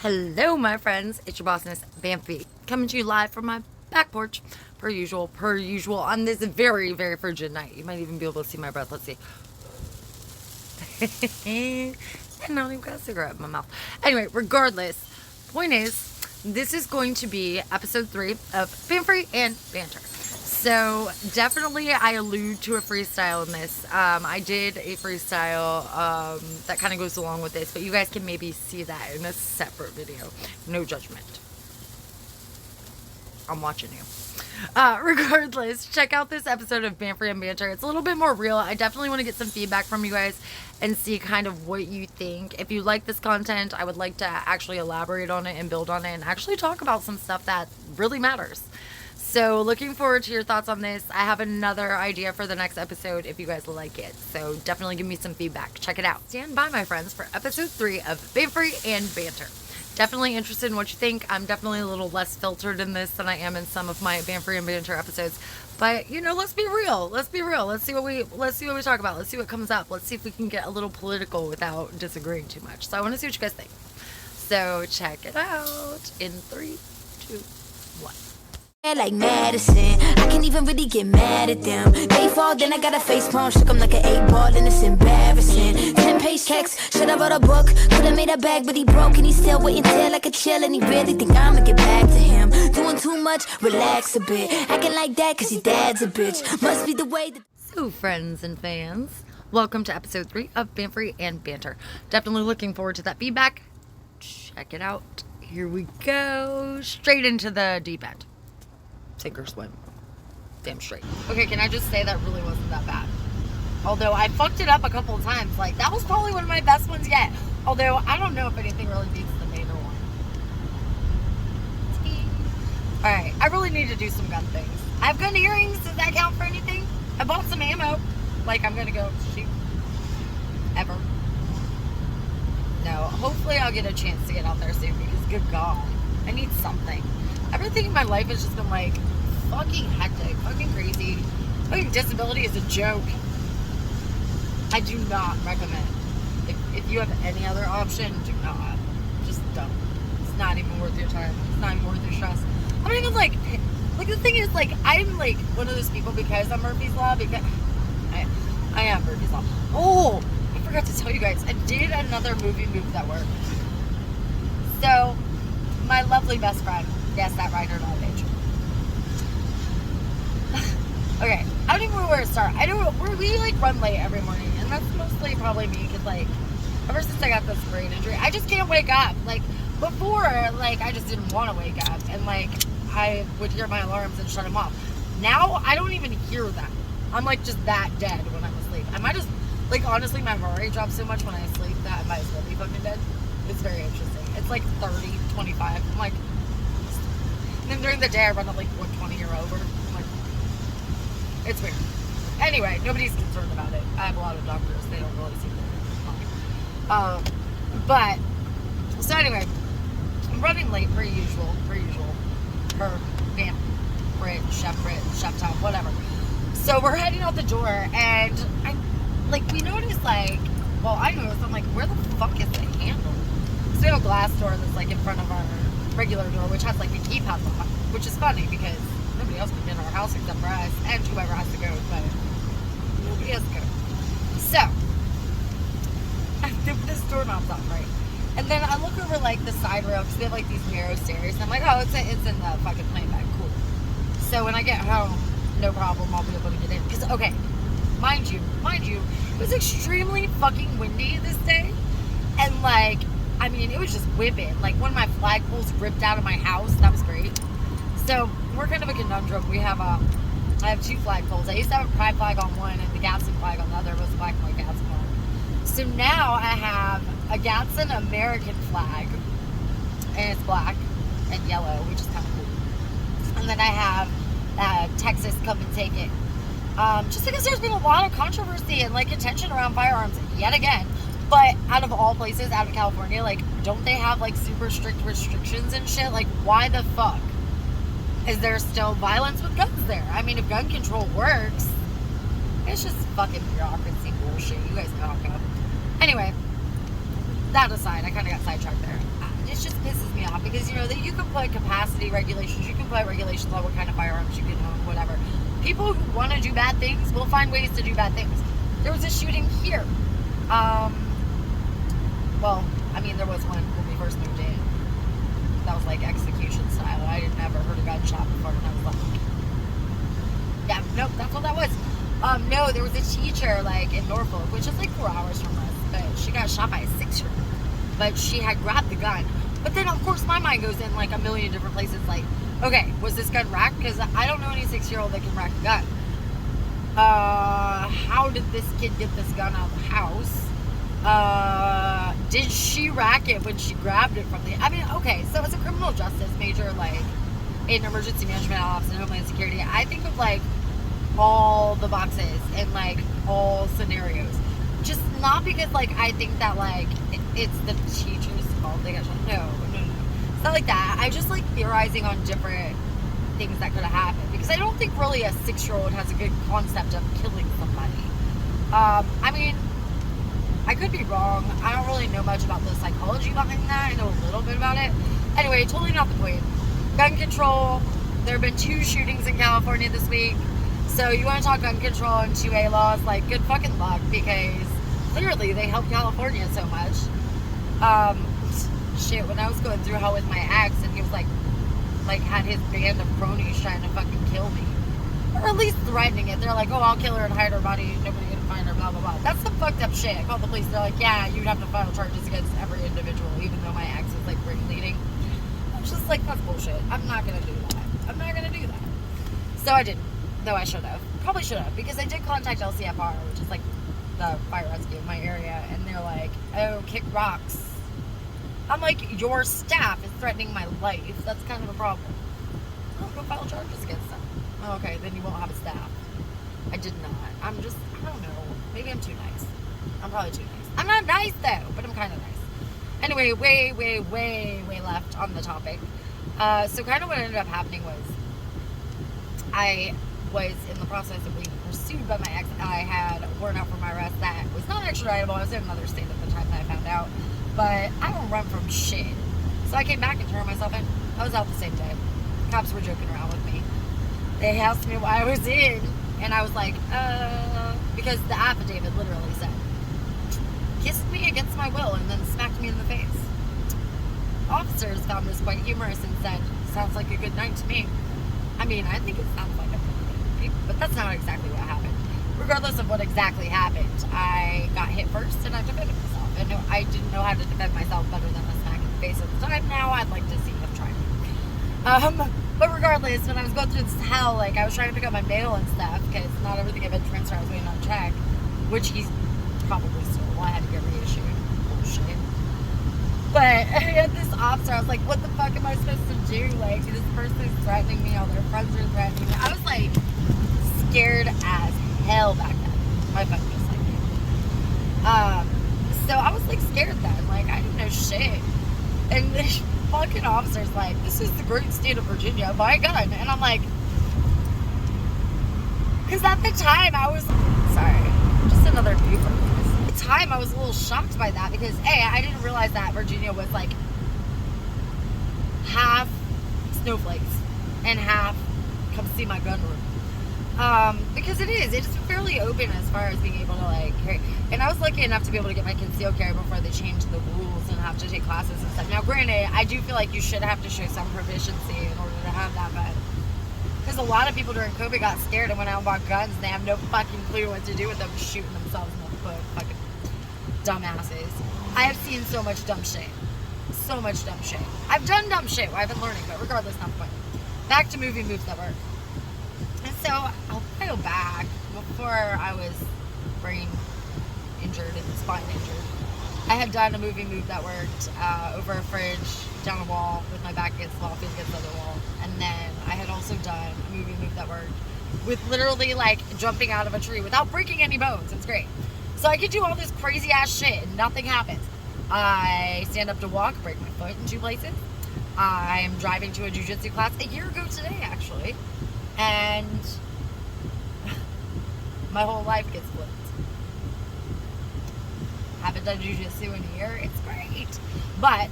Hello, my friends. It's your bossness, Bammfery, coming to you live from my back porch, per usual, on this very, very frigid night. You might even be able to see my breath. Let's see. I don't even got a cigarette in my mouth. Anyway, regardless, point is, this is going to be episode 3 of Bammfery and Banter. So definitely I allude to a freestyle in this. I did a freestyle that kind of goes along with this, but you guys can maybe see that in a separate video. No judgment. I'm watching you. Regardless, check out this episode of Bammfery and Banter. It's a little bit more real. I definitely want to get some feedback from you guys and see kind of what you think. If you like this content, I would like to actually elaborate on it and build on it and actually talk about some stuff that really matters. So looking forward to your thoughts on this. I have another idea for the next episode if you guys like it. So definitely give me some feedback. Check it out. Stand by, my friends, for episode 3 of Bammfery and Banter. Definitely interested in what you think. I'm definitely a little less filtered in this than I am in some of my Bammfery and Banter episodes. But you know, let's be real. Let's be real. Let's see what we talk about. Let's see what comes up. Let's see if we can get a little political without disagreeing too much. So I want to see what you guys think. So check it out in 3, 2, 1. Like Madison, I can't even really get mad at them. They fall, then I got a face palm, shook them like an 8-ball, and it's embarrassing. 10-page checks, should I wrote a book? Could've made a bag, but he broke, and he's still waiting till I could chill, and he really think I'ma get back to him. Doing too much, relax a bit. Acting like that, cause your dad's a bitch. Must be the way that. So, friends and fans, welcome to episode 3 of Bammfery and Banter. Definitely looking forward to that feedback. Check it out. Here we go. Straight into the deep end. Sink or swim. Damn straight. Okay, can I just say that really wasn't that bad? Although I fucked it up a couple of times. Like, that was probably one of my best ones yet. Although, I don't know if anything really beats the Banter one. Alright, I really need to do some gun things. I have gun earrings. Does that count for anything? I bought some ammo. Like, I'm gonna go shoot. Ever. No, hopefully I'll get a chance to get out there soon because, good God, I need something. Everything in my life has just been like fucking hectic, fucking crazy. Fucking disability is a joke. I do not recommend. If you have any other option, do not. Just don't. It's not even worth your time. It's not even worth your stress. I don't even like the thing is, like, I'm like one of those people because I'm Murphy's Law, because I am Murphy's Law. Oh, I forgot to tell you guys, I did another movie move that worked. So, my lovely best friend, yes, that ride or die bitch. Okay, I don't even know where to start. We like run late every morning, and that's mostly probably me because, like, ever since I got this brain injury, I just can't wake up. Like, before, like, I just didn't want to wake up, and like, I would hear my alarms and shut them off. Now, I don't even hear them. I'm like just that dead when I'm asleep. I might just, like, honestly, my heart rate drops so much when I sleep that I might as well be fucking dead. It's very interesting. It's like 30, 25. I'm like, and then during the day I run at like 120 or over. I'm like, it's weird. Anyway, nobody's concerned about it. I have a lot of doctors. They don't really seem to. But so anyway, I'm running late per usual. Per Bam, Brit, Chef Town, whatever. So we're heading out the door, and we noticed, like, well, I noticed, I'm like, where the fuck is the handle? So we have a glass door that's like in front of our regular door, which has like the keypad lock, which is funny because nobody else can get in our house except for us and whoever has to go, but nobody has to go. So this doorknob's off, right? And then I look over like the side rail because they have like these narrow stairs, and I'm like, oh, it's in the fucking plane bag, cool. So when I get home, no problem, I'll be able to get in. Because, okay, mind you, it was extremely fucking windy this day, and like, I mean, it was just whipping. Like, one of my flagpoles ripped out of my house. That was great. So, we're kind of a conundrum. I have 2 flagpoles. I used to have a pride flag on one and the Gadsden flag on the other. It was a black and white Gadsden flag. So, now I have a Gadsden American flag. And it's black and yellow, which is kind of cool. And then I have Texas Come and Take It. Just because there's been a lot of controversy and, like, attention around firearms yet again. But out of all places, out of California, like, don't they have, like, super strict restrictions and shit? Like, why the fuck is there still violence with guns there? I mean, if gun control works, it's just fucking bureaucracy bullshit. You guys know how it goes. Anyway, that aside, I kind of got sidetracked there. this just pisses me off because, you know, that you can put capacity regulations, you can put regulations on what kind of firearms you can own, whatever. People who want to do bad things will find ways to do bad things. There was a shooting here. Well, I mean, there was one when we first moved in. That was like execution style. I had never heard a gunshot before, and I was like, yeah, nope, that's what that was. No, there was a teacher like in Norfolk, which is like 4 hours from us, but she got shot by a 6-year-old. But she had grabbed the gun. But then, of course, my mind goes in like a million different places. Like, okay, was this gun racked? Because I don't know any 6-year-old that can rack a gun. How did this kid get this gun out of the house? Did she rack it when she grabbed it from the... I mean, okay, so as a criminal justice major, like, in emergency management ops and homeland security, I think of, like, all the boxes and, like, all scenarios. Just not because, like, I think that, like, it's the teacher's fault they got shot. No. It's not like that. I just like theorizing on different things that could have happened. Because I don't think really a 6-year-old has a good concept of killing somebody. I mean, I could be wrong. I don't really know much about the psychology behind that. I know a little bit about it. Anyway, totally not the point. Gun control. There have been 2 shootings in California this week. So you want to talk gun control and 2A laws? Like, good fucking luck, because clearly they help California so much. Shit, when I was going through hell with my ex and he was like had his band of cronies trying to fucking kill me, or at least threatening it. They're like, oh, I'll kill her and hide her body, nobody can find her, blah blah blah. That's some fucked up shit. I called the police. They're like, yeah, you'd have to file charges against every individual, even though my ex was like ringleading. I was just like, that's bullshit. I'm not gonna do that. I'm not gonna do that. So I didn't, though I should have. Probably should have, because I did contact LCFR, which is like the fire rescue in my area, and they're like, oh, kick rocks. I'm like, your staff is threatening my life. That's kind of a problem. I'll go file charges against them. Oh, okay, then you won't have a staff. I did not. I don't know. Maybe I'm too nice. I'm probably too nice. I'm not nice, though, but I'm kind of nice. Anyway, way left on the topic. So kind of what ended up happening was I was in the process of being pursued by my ex. I had a warrant out for my arrest that was not extraditable. I was in another state at the time that I found out. But I don't run from shit. So I came back and turned myself in. I was out the same day. Cops were joking around with me. They asked me why I was in. And I was like, because the affidavit literally said, kissed me against my will and then smacked me in the face. Officers found this quite humorous and said, sounds like a good night to me. I mean, I think it sounds like a good night, but that's not exactly what happened. Regardless of what exactly happened, I got hit first and I defended myself. And I didn't know how to defend myself better than a smack in the face at the time. Now I'd like to see them try me. But regardless, when I was going through this hell, like, I was trying to pick up my mail and stuff, because not everything had been transferred. I was waiting on a check, which he's probably stole. I had to get reissued. Bullshit. But I had this officer. I was like, what the fuck am I supposed to do? Like, this person's threatening me. All their friends are threatening me. I was, like, scared as hell back then. My phone just like me. So I was like scared then, like I didn't know shit. And this fucking officer's like, this is the great state of Virginia, buy a gun. And I'm like, because at the time I was, sorry, just another beeper. At the time I was a little shocked by that because I didn't realize that Virginia was like half snowflakes and half come see my gun room. Because it's fairly open as far as being able to like carry. And I was lucky enough to be able to get my concealed carry before they changed the rules and have to take classes and stuff. Now, granted, I do feel like you should have to show some proficiency in order to have that, but because a lot of people during COVID got scared and went out and bought guns and they have no fucking clue what to do with them, shooting themselves in the foot, fucking dumbasses. I have seen so much dumb shit. So much dumb shit. I've done dumb shit. I've been learning, but regardless, not the point. Back to movie moves that work. And so I'll go back before I was brain injured and spine injured. I had done a movie move that worked over a fridge, down a wall, with my back against the wall, feet against the other wall. And then I had also done a movie move that worked with literally like jumping out of a tree without breaking any bones. It's great. So I could do all this crazy ass shit and nothing happens. I stand up to walk, break my foot in 2 places. I am driving to a jiu-jitsu class a year ago today, actually. And my whole life gets flipped. Haven't done jiu-jitsu in a year. It's great. But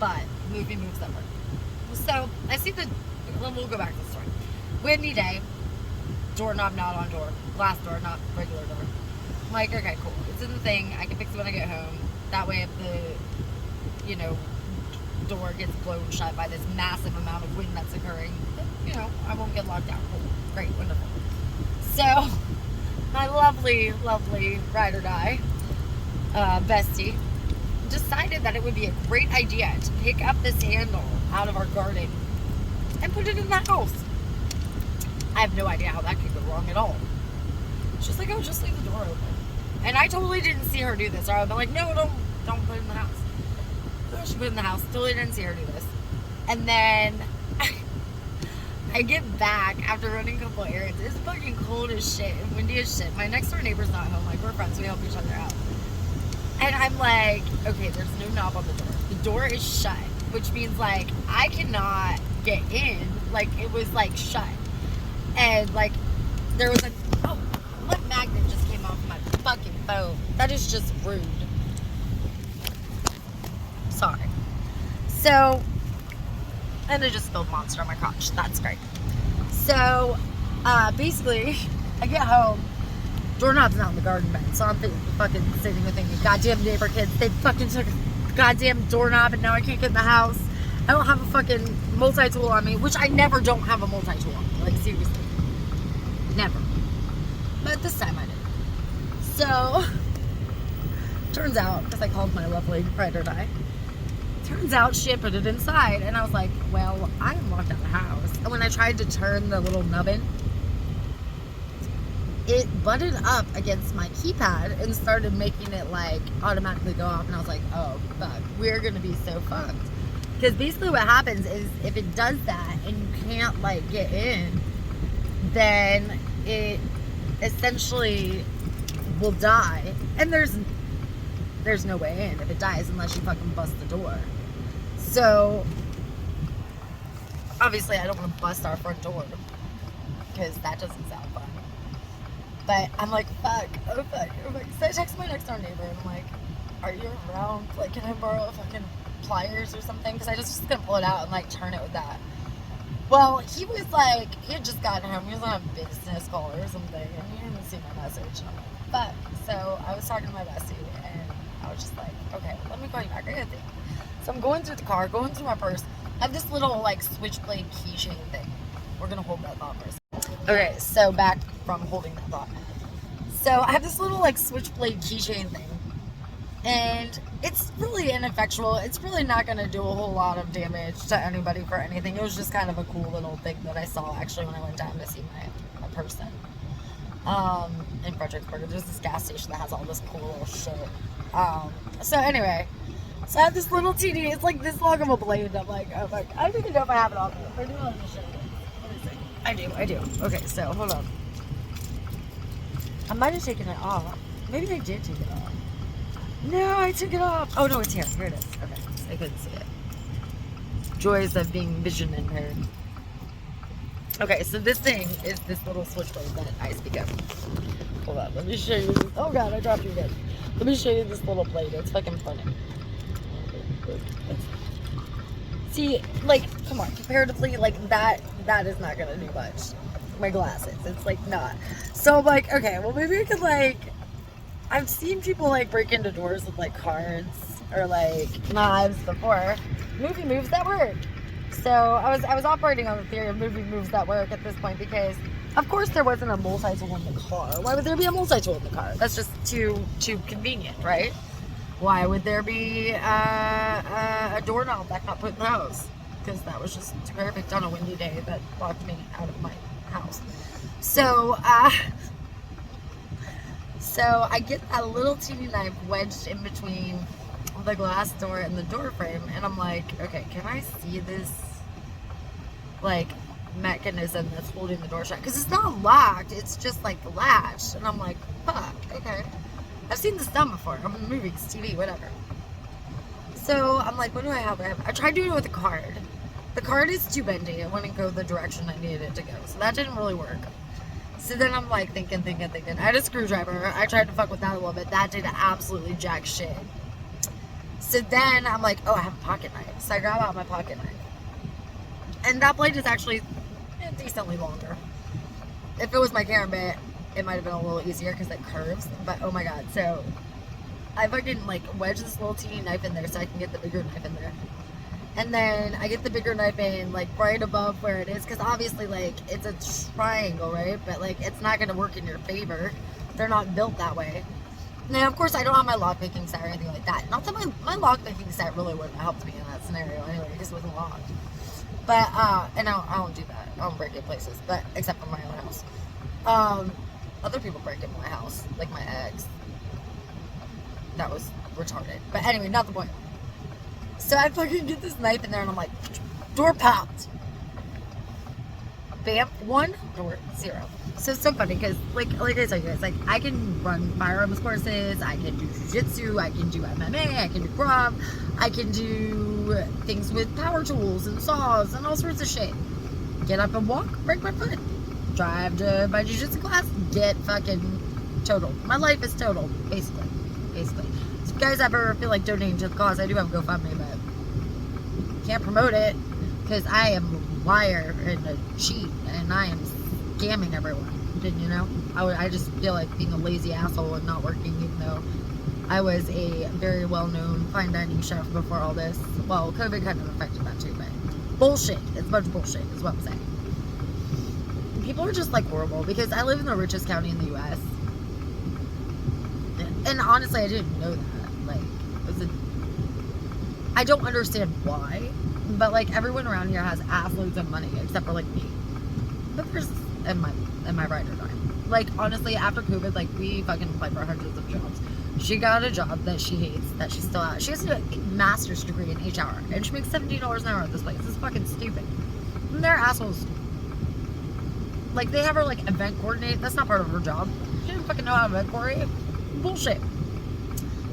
but movie moves that work. So I see we'll go back to the story. Windy day, doorknob not on door, glass door, not regular door. I'm like, okay, cool. It's in the thing. I can fix it when I get home. That way, if the, door gets blown shut by this massive amount of wind that's occurring, I won't get locked out. Cool. Great, wonderful. So, my lovely, lovely ride or die bestie decided that it would be a great idea to pick up this handle out of our garden and put it in the house. I have no idea how that could go wrong at all. She's like, oh, just leave the door open. And I totally didn't see her do this. Or I would be like, no, don't put it in the house. So she put it in the house. Totally didn't see her do this. And then I get back after running a couple errands. It's fucking cold as shit and windy as shit. My next door neighbor's not home. Like, we're friends. We help each other out. And I'm like, okay, there's no knob on the door. The door is shut, which means, like, I cannot get in. Like, it was, like, shut. And, like, there was what magnet just came off my fucking phone? That is just rude. Sorry. So, and I just spilled Monster on my crotch. That's great. So, basically, I get home. Doorknob's not in the garden bed, so I'm fucking sitting there thinking, goddamn neighbor kids, they fucking took a goddamn doorknob and now I can't get in the house. I don't have a fucking multi-tool on me, which I never don't have a multi-tool on me. Like, seriously. Never. But this time I did. So, turns out, because I called my lovely ride or die, turns out she had put it inside. And I was like, well, I am locked out of the house. And when I tried to turn the little nubbin, it butted up against my keypad and started making it, like, automatically go off. And I was like, oh, fuck, we're going to be so fucked. Because basically what happens is if it does that and you can't, like, get in, then it essentially will die. And there's no way in if it dies unless you fucking bust the door. So, obviously I don't want to bust our front door because that doesn't sound fun. But I'm like, fuck, oh fuck, oh fuck. So I text my next door neighbor and I'm like, are you around? Like, can I borrow fucking pliers or something? Because I just was gonna pull it out and, like, turn it with that. Well, he was like, he had just gotten home. He was on a business call or something, and he didn't see my message. And I'm like, fuck. So I was talking to my bestie, and I was just like, okay, let me call you back. I gotta think. So I'm going through the car, going through my purse. I have this little, like, switchblade keychain thing. We're gonna hold that thought for a second. Okay, so back from holding that thought. So I have this little, like, switchblade keychain thing. And it's really ineffectual. It's really not going to do a whole lot of damage to anybody for anything. It was just kind of a cool little thing that I saw actually when I went down to see my person. In Fredericksburg. There's this gas station that has all this cool little shit. So anyway, so I have this little teeny, it's like this long of a blade. I'm like, oh fuck, I don't even know if I have it on me. If I do, I'll just show you. I do. Okay, so hold on. I might have taken it off. Maybe I did take it off. No, I took it off. Oh, no, it's here. Here it is. Okay, I couldn't see it. Joys of being vision impaired. Okay, so this thing is this little switchblade that I speak of. Hold on, let me show you. Oh, God, I dropped you again. Let me show you this little blade. It's fucking funny. See, like, come on. Comparatively, like, that is not going to do much. My glasses. It's, like, not. So I'm like, okay, well, maybe I could, like... I've seen people, like, break into doors with, like, cards or, like, knives before. Movie moves that work. So I was operating on the theory of movie moves that work at this point because, of course, there wasn't a multi-tool in the car. Why would there be a multi-tool in the car? That's just too convenient, right? Why would there be a doorknob that got put in the house? Because that was just perfect on a windy day that locked me out of my house. So I get a little teeny knife wedged in between the glass door and the door frame, and I'm like, okay, can I see this, like, mechanism that's holding the door shut? Because it's not locked, it's just, like, latched. And I'm like, fuck, okay. I've seen this done before. I'm in movies, TV, whatever. So I'm like, what do I have? I tried doing it with a card. The card is too bendy. It wouldn't go the direction I needed it to go. So that didn't really work. So then I'm like thinking. I had a screwdriver. I tried to fuck with that a little bit. That did absolutely jack shit. So then I'm like, oh, I have a pocket knife. So I grab out my pocket knife. And that blade is actually decently longer. If it was my carabiner, it might have been a little easier because it curves. But oh my god. So I fucking like wedge this little teeny knife in there so I can get the bigger knife in there. And then I get the bigger knife in like right above where it is. Because obviously like it's a triangle, right? But like it's not going to work in your favor. They're not built that way. Now, of course, I don't have my lockpicking set or anything like that. Not that my lockpicking set really wouldn't have helped me in that scenario anyway, because it wasn't locked. But, and I don't do that. I don't break in places, but except for my own house. Other people break into my house, like my ex. That was retarded. But anyway, not the point. So I fucking get this knife in there, and I'm like, door popped. Bam, 1 door, 0. So it's so funny because, like I tell you guys, like I can run firearms courses, I can do jiu-jitsu, I can do MMA, I can do Krav, I can do things with power tools and saws and all sorts of shit. Get up and walk, break my foot. Drive to my jiu-jitsu class, get fucking totaled. My life is totaled, basically. So if you guys ever feel like donating to the cause, I do have a GoFundMe, but can't promote it because I am a liar and a cheat and I am scamming everyone. Didn't you know? I just feel like being a lazy asshole and not working, even though I was a very well-known fine dining chef before all this. Well, COVID kind of affected that too, but bullshit. It's a bunch of bullshit is what I'm saying. People are just like horrible because I live in the richest county in the U.S. And honestly, I didn't know that. Like, I don't understand why, but like everyone around here has assloads of money except for like me. But there's and my ride or die. Like honestly, after COVID, like we fucking applied for hundreds of jobs. She got a job that she hates, that she's still at. She has a master's degree in HR, and she makes $70 an hour at this place. It's fucking stupid. And they're assholes. Like they have her like event coordinate. That's not part of her job. She doesn't fucking know how to event coordinate. Bullshit.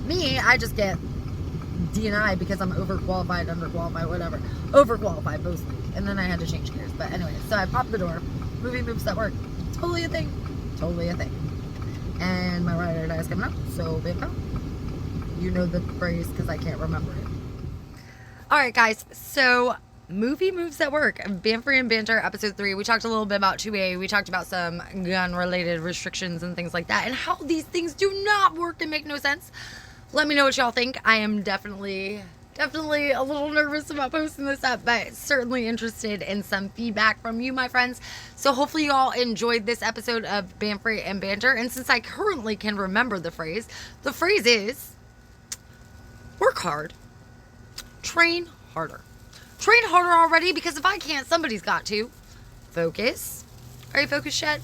Me, I just get D&I because I'm overqualified, underqualified, whatever. Overqualified mostly. And then I had to change gears. But anyway, so I popped the door. Movie moves that work. Totally a thing. Totally a thing. And my ride or die is coming up. So, bingo. You know the phrase because I can't remember it. Alright, guys. So, movie moves at work. Bammfery and Banter, episode 3. We talked a little bit about 2A. We talked about some gun-related restrictions and things like that. And how these things do not work and make no sense. Let me know what y'all think. I am definitely a little nervous about posting this up, but certainly interested in some feedback from you, my friends. So hopefully you all enjoyed this episode of Bammfery and Banter. And since I currently can remember the phrase is work hard, train harder. Train harder already, because if I can't, somebody's got to. Focus. Are you focused yet?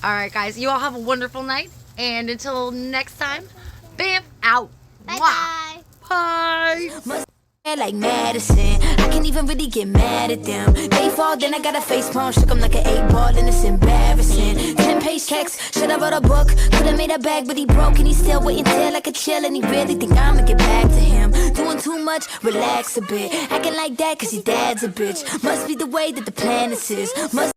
All right, guys. You all have a wonderful night. And until next time, Bam out. Bye-bye. Bye. Like medicine, I can't even really get mad at them. They fall, then I got a face palm, shook 'em like an 8-ball, and it's embarrassing. 10-page checks, should I wrote a book? Could've made a bag, but he broke, and he's still waiting till like a chill, and he really think I'ma get back to him. Doing too much, relax a bit. Acting like that, cause your dad's a bitch. Must be the way that the planet is. Must